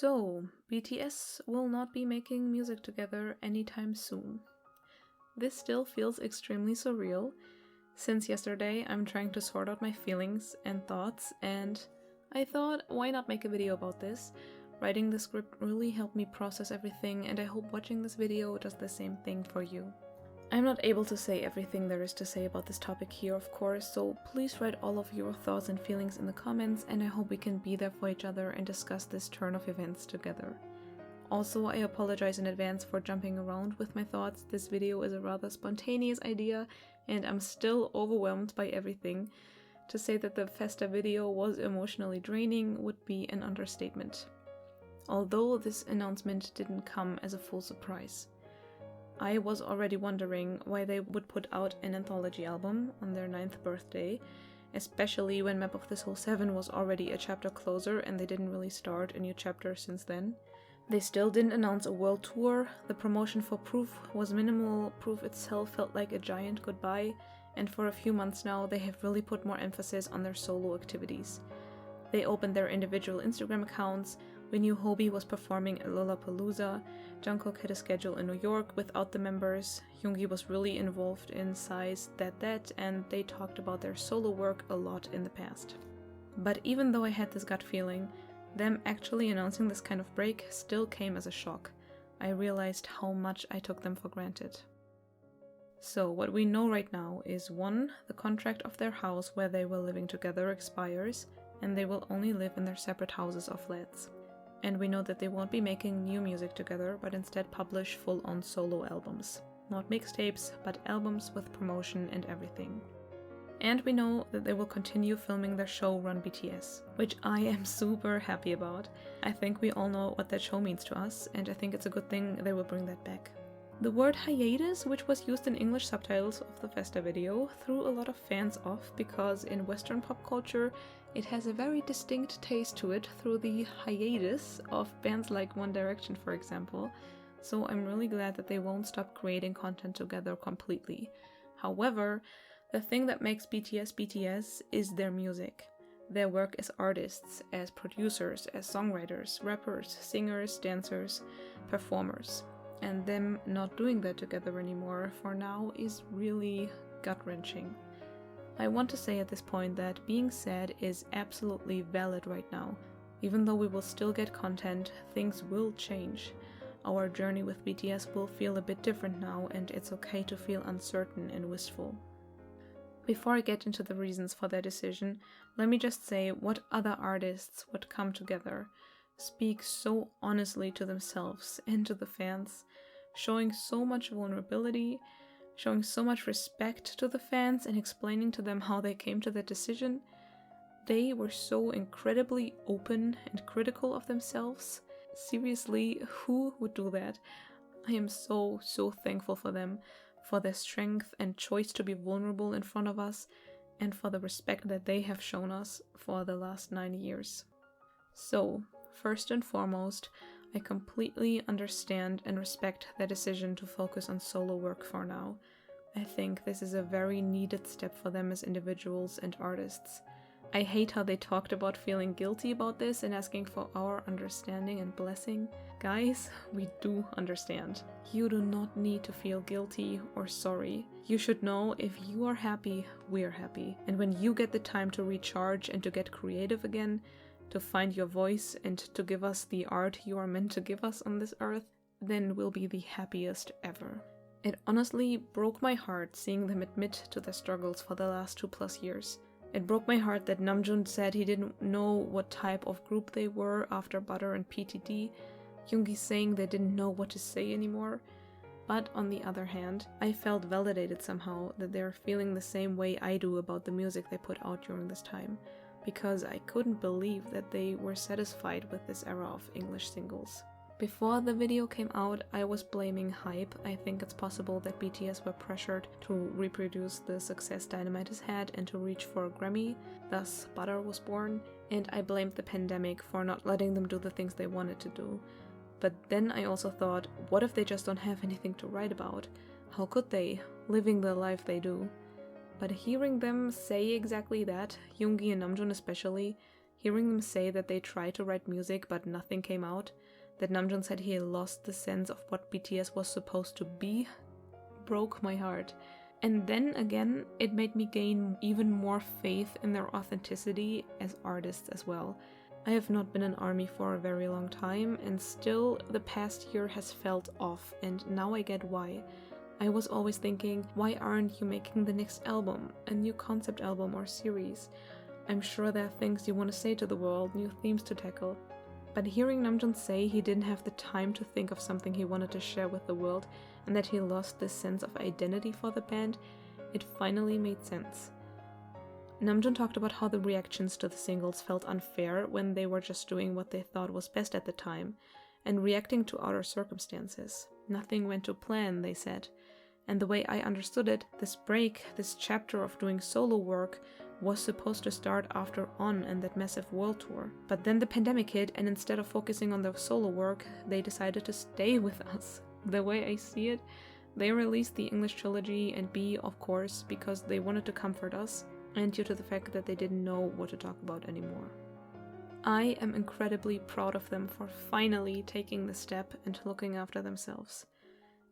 So, BTS will not be making music together anytime soon. This still feels extremely surreal. Since yesterday, I'm trying to sort out my feelings and thoughts, and I thought, why not make a video about this? Writing the script really helped me process everything, and I hope watching this video does the same thing for you. I'm not able to say everything there is to say about this topic here, of course, so please write all of your thoughts and feelings in the comments, and I hope we can be there for each other and discuss this turn of events together. Also, I apologize in advance for jumping around with my thoughts. This video is a rather spontaneous idea, and I'm still overwhelmed by everything. To say that the Festa video was emotionally draining would be an understatement. Although this announcement didn't come as a full surprise. I was already wondering why they would put out an anthology album on their 9th birthday, especially when Map of the Soul 7 was already a chapter closer and they didn't really start a new chapter since then. They still didn't announce a world tour, the promotion for Proof was minimal, Proof itself felt like a giant goodbye, and for a few months now they have really put more emphasis on their solo activities. They opened their individual Instagram accounts. We knew Hobie was performing at Lollapalooza, Jungkook had a schedule in New York without the members, Yoongi was really involved in Psy's That, and they talked about their solo work a lot in the past. But even though I had this gut feeling, them actually announcing this kind of break still came as a shock. I realized how much I took them for granted. So what we know right now is 1. The contract of their house where they were living together expires, and they will only live in their separate houses or flats. And we know that they won't be making new music together, but instead publish full-on solo albums. Not mixtapes, but albums with promotion and everything. And we know that they will continue filming their show Run BTS, which I am super happy about. I think we all know what that show means to us, and I think it's a good thing they will bring that back. The word hiatus, which was used in English subtitles of the Festa video, threw a lot of fans off because in Western pop culture it has a very distinct taste to it through the hiatus of bands like One Direction, for example, so I'm really glad that they won't stop creating content together completely. However, the thing that makes BTS BTS is their music. Their work as artists, as producers, as songwriters, rappers, singers, dancers, performers. And them not doing that together anymore for now is really gut-wrenching. I want to say at this point that being sad is absolutely valid right now. Even though we will still get content, things will change. Our journey with BTS will feel a bit different now, and it's okay to feel uncertain and wistful. Before I get into the reasons for their decision, let me just say what other artists would come together, speak so honestly to themselves and to the fans, showing so much vulnerability, showing so much respect to the fans and explaining to them how they came to that decision. They were so incredibly open and critical of themselves. Seriously, who would do that? I am so thankful for them, for their strength and choice to be vulnerable in front of us, and for the respect that they have shown us for the last 9 years. So, first and foremost, I completely understand and respect their decision to focus on solo work for now. I think this is a very needed step for them as individuals and artists. I hate how they talked about feeling guilty about this and asking for our understanding and blessing. Guys, we do understand. You do not need to feel guilty or sorry. You should know if you are happy, we're happy. And when you get the time to recharge and to get creative again, to find your voice and to give us the art you are meant to give us on this earth, then we'll be the happiest ever. It honestly broke my heart seeing them admit to their struggles for the last 2+ years. It broke my heart that Namjoon said he didn't know what type of group they were after Butter and PTD, Yoongi saying they didn't know what to say anymore. But on the other hand, I felt validated somehow that they're feeling the same way I do about the music they put out during this time, because I couldn't believe that they were satisfied with this era of English singles. Before the video came out, I was blaming hype. I think it's possible that BTS were pressured to reproduce the success Dynamite has had and to reach for a Grammy, thus Butter was born, and I blamed the pandemic for not letting them do the things they wanted to do. But then I also thought, what if they just don't have anything to write about? How could they, living the life they do? But hearing them say exactly that, Yoongi and Namjoon especially, Hearing them say that they tried to write music but nothing came out, that Namjoon said he lost the sense of what BTS was supposed to be, broke my heart. And then again, it made me gain even more faith in their authenticity as artists as well. I have not been in ARMY for a very long time, and still the past year has felt off, and now I get why. I was always thinking, why aren't you making the next album, a new concept album or series? I'm sure there are things you want to say to the world, new themes to tackle. But hearing Namjoon say he didn't have the time to think of something he wanted to share with the world, and that he lost this sense of identity for the band, it finally made sense. Namjoon talked about how the reactions to the singles felt unfair when they were just doing what they thought was best at the time, and reacting to outer circumstances. Nothing went to plan, they said. And the way I understood it, this break, this chapter of doing solo work, was supposed to start after On and that massive world tour. But then the pandemic hit, and instead of focusing on their solo work, they decided to stay with us. The way I see it, they released the English trilogy and B, of course, because they wanted to comfort us, and due to the fact that they didn't know what to talk about anymore. I am incredibly proud of them for finally taking the step and looking after themselves.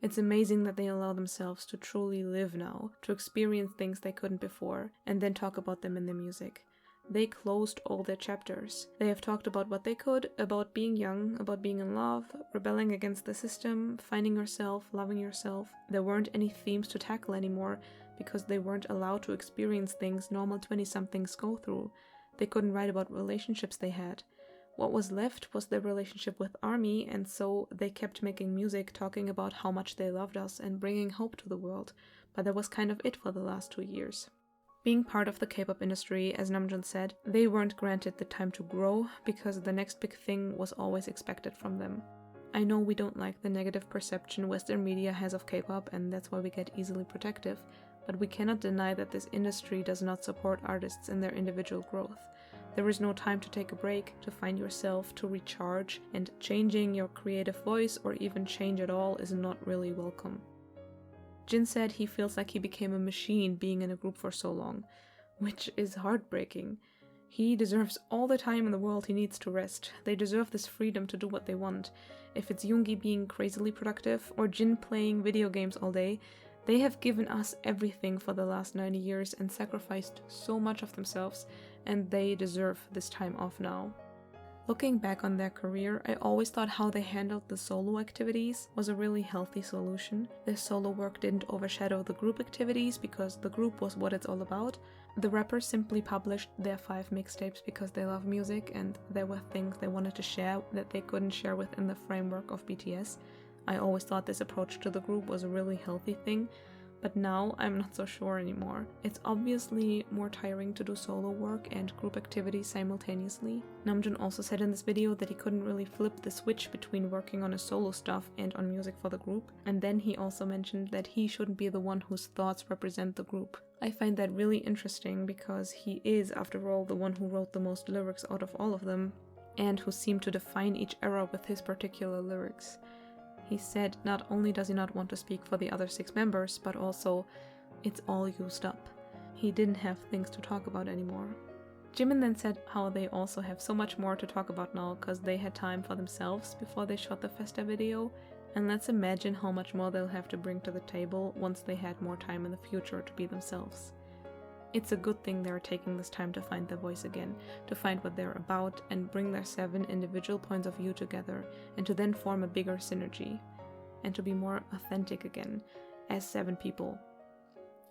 It's amazing that they allow themselves to truly live now, to experience things they couldn't before, and then talk about them in their music. They closed all their chapters. They have talked about what they could, about being young, about being in love, rebelling against the system, finding yourself, loving yourself. There weren't any themes to tackle anymore, because they weren't allowed to experience things normal 20-somethings go through. They couldn't write about relationships they had. What was left was their relationship with ARMY, and so they kept making music talking about how much they loved us and bringing hope to the world, but that was kind of it for the last 2 years. Being part of the K-pop industry, as Namjoon said, they weren't granted the time to grow because the next big thing was always expected from them. I know we don't like the negative perception Western media has of K-pop, and that's why we get easily protective, but we cannot deny that this industry does not support artists in their individual growth. There is no time to take a break, to find yourself, to recharge, and changing your creative voice or even change at all is not really welcome. Jin said he feels like he became a machine being in a group for so long, which is heartbreaking. He deserves all the time in the world he needs to rest. They deserve this freedom to do what they want. If it's Yoongi being crazily productive or Jin playing video games all day, they have given us everything for the last 90 years and sacrificed so much of themselves, and they deserve this time off now. Looking back on their career, I always thought how they handled the solo activities was a really healthy solution. Their solo work didn't overshadow the group activities because the group was what it's all about. The rappers simply published their 5 mixtapes because they love music and there were things they wanted to share that they couldn't share within the framework of BTS. I always thought this approach to the group was a really healthy thing, but now I'm not so sure anymore. It's obviously more tiring to do solo work and group activities simultaneously. Namjoon also said in this video that he couldn't really flip the switch between working on his solo stuff and on music for the group, and then he also mentioned that he shouldn't be the one whose thoughts represent the group. I find that really interesting because he is, after all, the one who wrote the most lyrics out of all of them, and who seemed to define each era with his particular lyrics. He said not only does he not want to speak for the other 6 members, but also, it's all used up. He didn't have things to talk about anymore. Jimin then said how they also have so much more to talk about now because they had time for themselves before they shot the Festa video, and let's imagine how much more they'll have to bring to the table once they had more time in the future to be themselves. It's a good thing they're taking this time to find their voice again, to find what they're about and bring their 7 individual points of view together, and to then form a bigger synergy, and to be more authentic again, as 7 people.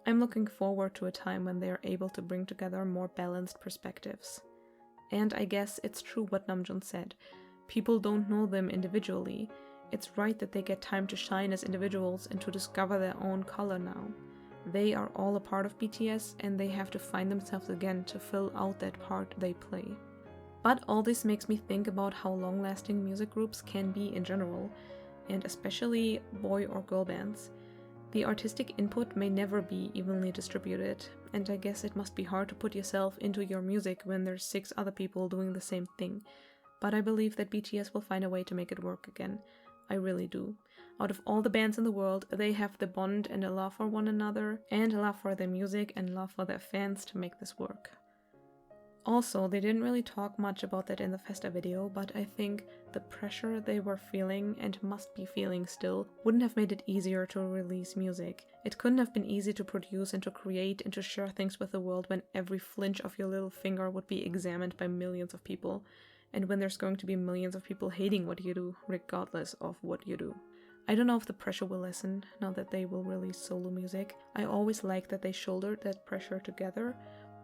I'm looking forward to a time when they are able to bring together more balanced perspectives. And I guess it's true what Namjoon said. People don't know them individually. It's right that they get time to shine as individuals and to discover their own color now. They are all a part of BTS and they have to find themselves again to fill out that part they play. But all this makes me think about how long-lasting music groups can be in general, and especially boy or girl bands. The artistic input may never be evenly distributed, and I guess it must be hard to put yourself into your music when there's 6 other people doing the same thing. But I believe that BTS will find a way to make it work again. I really do. Out of all the bands in the world, they have the bond and a love for one another, and a love for their music and love for their fans to make this work. Also, they didn't really talk much about that in the Festa video, but I think the pressure they were feeling and must be feeling still wouldn't have made it easier to release music. It couldn't have been easy to produce and to create and to share things with the world when every flinch of your little finger would be examined by millions of people, and when there's going to be millions of people hating what you do, regardless of what you do. I don't know if the pressure will lessen now that they will release solo music. I always liked that they shouldered that pressure together,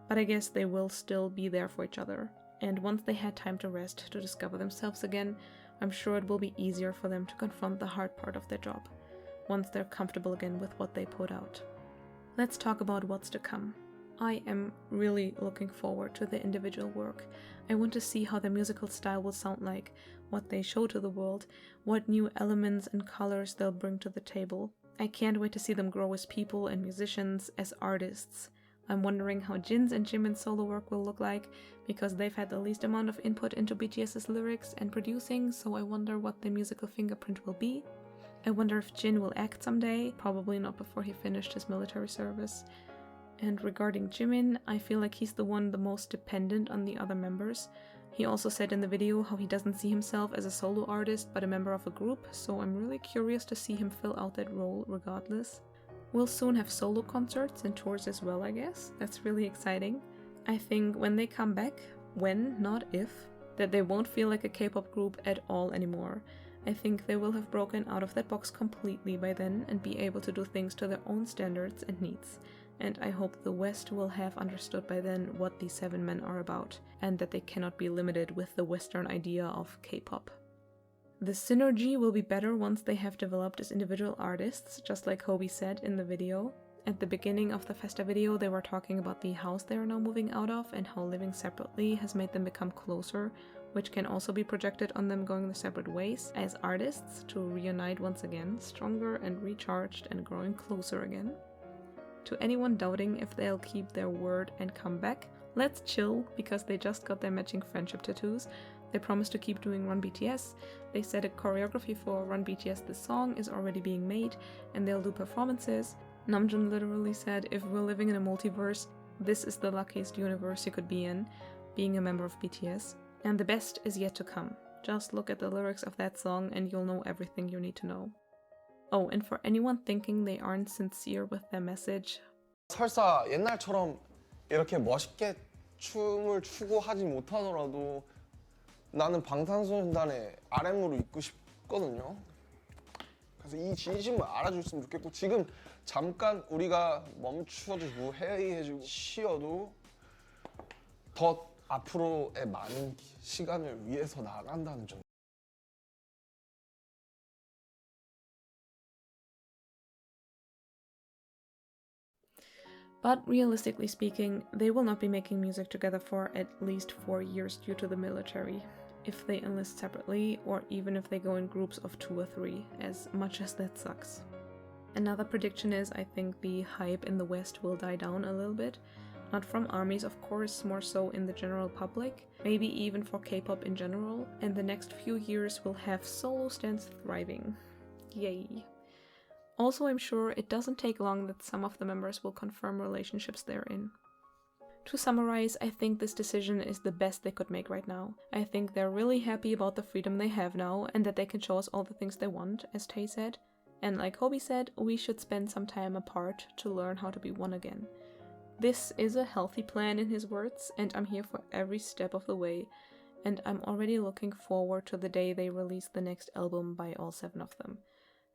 but I guess they will still be there for each other. And once they had time to rest, to discover themselves again, I'm sure it will be easier for them to confront the hard part of their job, once they're comfortable again with what they put out. Let's talk about what's to come. I am really looking forward to their individual work. I want to see how their musical style will sound like, what they show to the world, what new elements and colors they'll bring to the table. I can't wait to see them grow as people and musicians, as artists. I'm wondering how Jin's and Jimin's solo work will look like, because they've had the least amount of input into BTS's lyrics and producing, so I wonder what their musical fingerprint will be. I wonder if Jin will act someday, probably not before he finished his military service. And regarding Jimin, I feel like he's the one the most dependent on the other members. He also said in the video how he doesn't see himself as a solo artist but a member of a group, so I'm really curious to see him fill out that role regardless. We'll soon have solo concerts and tours as well, I guess. That's really exciting. I think when they come back, when, not if, that they won't feel like a K-pop group at all anymore. I think they will have broken out of that box completely by then and be able to do things to their own standards and needs. And I hope the West will have understood by then what these 7 men are about, and that they cannot be limited with the Western idea of K-pop. The synergy will be better once they have developed as individual artists, just like Hobie said in the video. At the beginning of the Festa video, they were talking about the house they are now moving out of and how living separately has made them become closer, which can also be projected on them going their separate ways as artists to reunite once again, stronger and recharged and growing closer again. To anyone doubting if they'll keep their word and come back, let's chill, because they just got their matching friendship tattoos. They promised to keep doing Run BTS, they said a choreography for Run BTS this song is already being made, and they'll do performances. Namjoon literally said, if we're living in a multiverse, this is the luckiest universe you could be in, being a member of BTS. And the best is yet to come. Just look at the lyrics of that song and you'll know everything you need to know. Oh, and for anyone thinking they aren't sincere with their message, 설사 옛날처럼 이렇게 멋있게 춤을 추고 하지 못하더라도 나는 방탄소년단의 RM으로 있고 싶거든요. 그래서 이 진심을 알아줬으면 좋겠고, 지금 잠깐 우리가 멈춰주고 회의해주고 쉬어도 더 앞으로의 많은 시간을 위해서 나간다는 점. But realistically speaking, they will not be making music together for at least 4 years due to the military, if they enlist separately, or even if they go in groups of 2 or 3, as much as that sucks. Another prediction is I think the hype in the West will die down a little bit, not from armies of course, more so in the general public, maybe even for K-pop in general, and the next few years will have solo stands thriving. Yay. Also, I'm sure it doesn't take long that some of the members will confirm relationships they're in. To summarize, I think this decision is the best they could make right now. I think they're really happy about the freedom they have now and that they can show us all the things they want, as Tae said. And like Hobie said, we should spend some time apart to learn how to be one again. This is a healthy plan in his words, and I'm here for every step of the way, and I'm already looking forward to the day they release the next album by all 7 of them.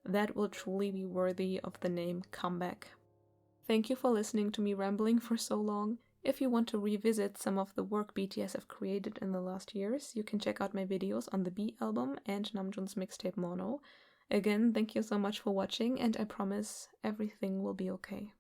That will truly be worthy of the name Comeback. Thank you for listening to me rambling for so long. If you want to revisit some of the work BTS have created in the last years, you can check out my videos on the B album and Namjoon's mixtape Mono. Again, thank you so much for watching, and I promise everything will be okay.